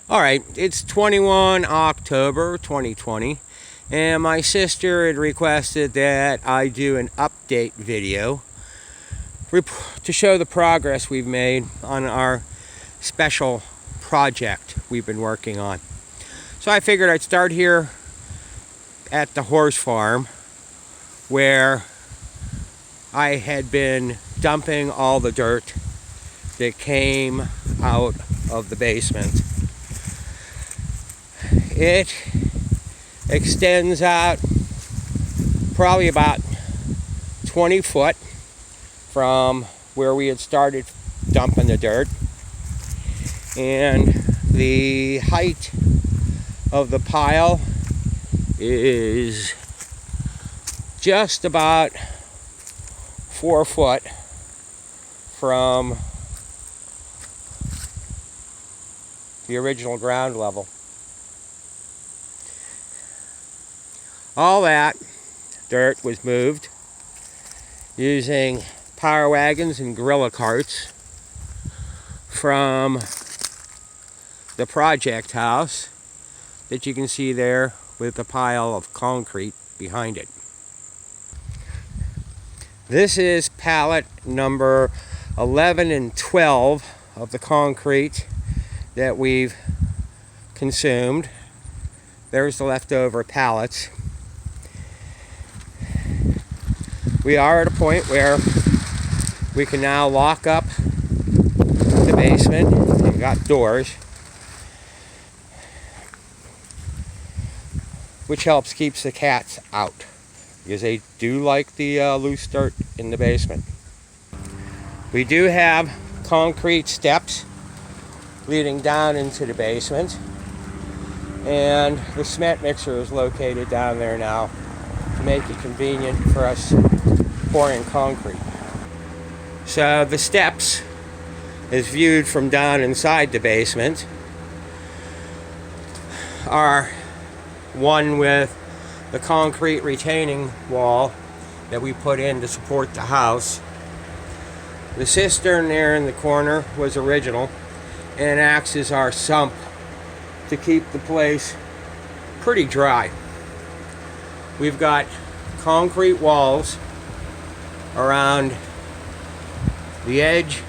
Alright, it's 21 October 2020, and my sister had requested that I do an update video to show the progress we've made on our special project we've been working on. So I figured I'd start here at the horse farm, where I had been dumping all the dirt that came out of the basement. It extends out probably about 20 foot from where we had started dumping the dirt, and the height of the pile is just about 4 foot from the original ground level. All that dirt was moved using power wagons and gorilla carts from the project house that you can see there with the pile of concrete behind it. This is pallet number 11 and 12 of the concrete that we've consumed. There's the leftover pallets. We are at a point where we can now lock up the basement. We've got doors, which helps keeps the cats out, because they do like the loose dirt in the basement. We do have concrete steps leading down into the basement, and the cement mixer is located down there now to make it convenient for us pouring concrete. So the steps is viewed from down inside the basement are one with the concrete retaining wall that we put in to support the house. The cistern there in the corner was original and acts as our sump to keep the place pretty dry. We've got concrete walls around the edge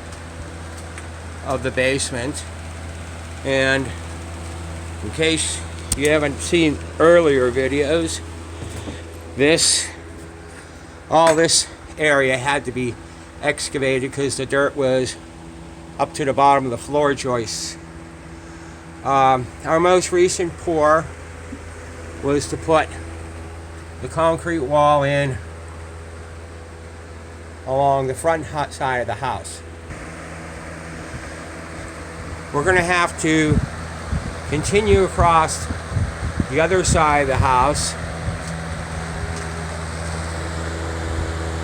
of the basement, and in case you haven't seen earlier videos, all this area had to be excavated because the dirt was up to the bottom of the floor joists. Our most recent pour was to put the concrete wall in along the front side of the house. We're going to have to continue across the other side of the house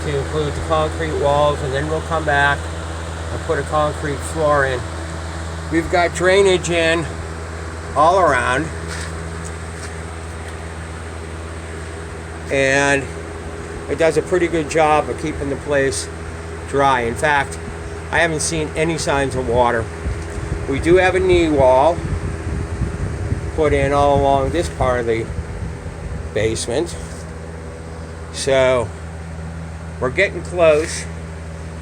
to include the concrete walls, and then we'll come back and put a concrete floor in. We've got drainage in all around, and it does a pretty good job of keeping the place dry. In fact, I haven't seen any signs of water. We do have a knee wall put in all along this part of the basement, so we're getting close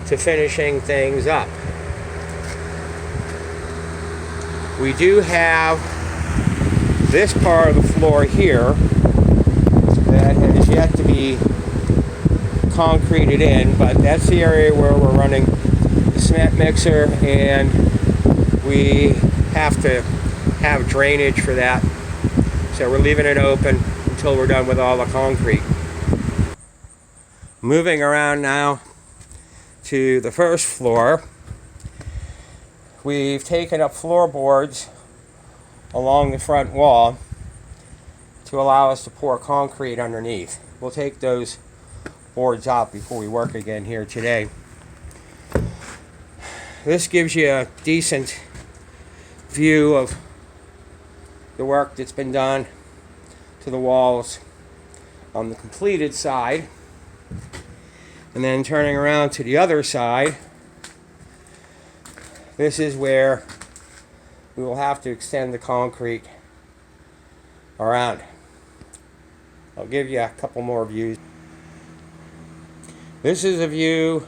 to finishing things up. We do have this part of the floor here that has yet to be concreted in, but that's the area where we're running the cement mixer, and we have to have drainage for that, so we're leaving it open until we're done with all the concrete. Moving around now to the first floor, we've taken up floorboards along the front wall to allow us to pour concrete underneath. We'll take those boards out before we work again here today. This gives you a decent view of the work that's been done to the walls on the completed side. And then turning around to the other side, this is where we will have to extend the concrete around. I'll give you a couple more views. This is a view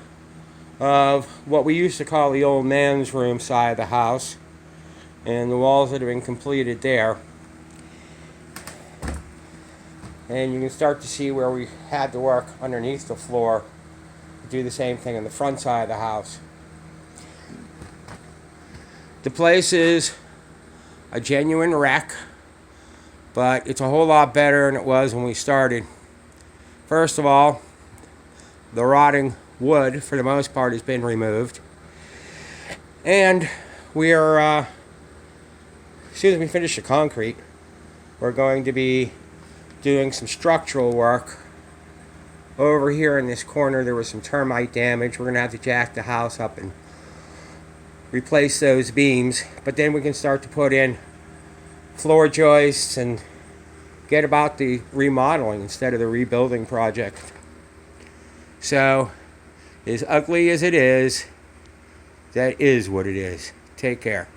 of what we used to call the old man's room side of the house, and the walls that have been completed there. And you can start to see where we had to work underneath the floor to do the same thing on the front side of the house. The place is a genuine wreck, but it's a whole lot better than it was when we started. First of all, the rotting wood, for the most part, has been removed. And we are, as soon as we finish the concrete, we're going to be doing some structural work. Over here in this corner there was some termite damage. We're going to have to jack the house up and replace those beams, but then we can start to put in floor joists and get about the remodeling instead of the rebuilding project. So, as ugly as it is, that is what it is. Take care.